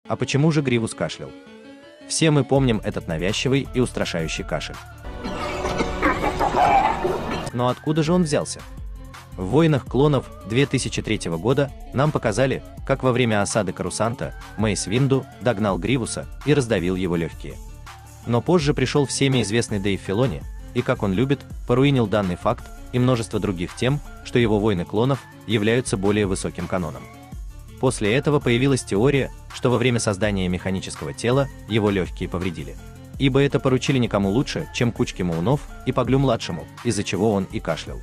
А почему же Гривус кашлял? Все мы помним этот навязчивый и устрашающий кашель. Но откуда же он взялся? В «Войнах клонов» 2003 года нам показали, как во время осады Корусанта Мейс Винду догнал Гривуса и раздавил его легкие. Но позже пришел всеми известный Дэйв Филони, и, как он любит, поруинил данный факт и множество других тем, что его «Войны клонов» являются более высоким каноном. После этого появилась теория, что во время создания механического тела его легкие повредили. Ибо это поручили никому лучше, чем Кучке Маунов и Паглю-младшему, из-за чего он и кашлял.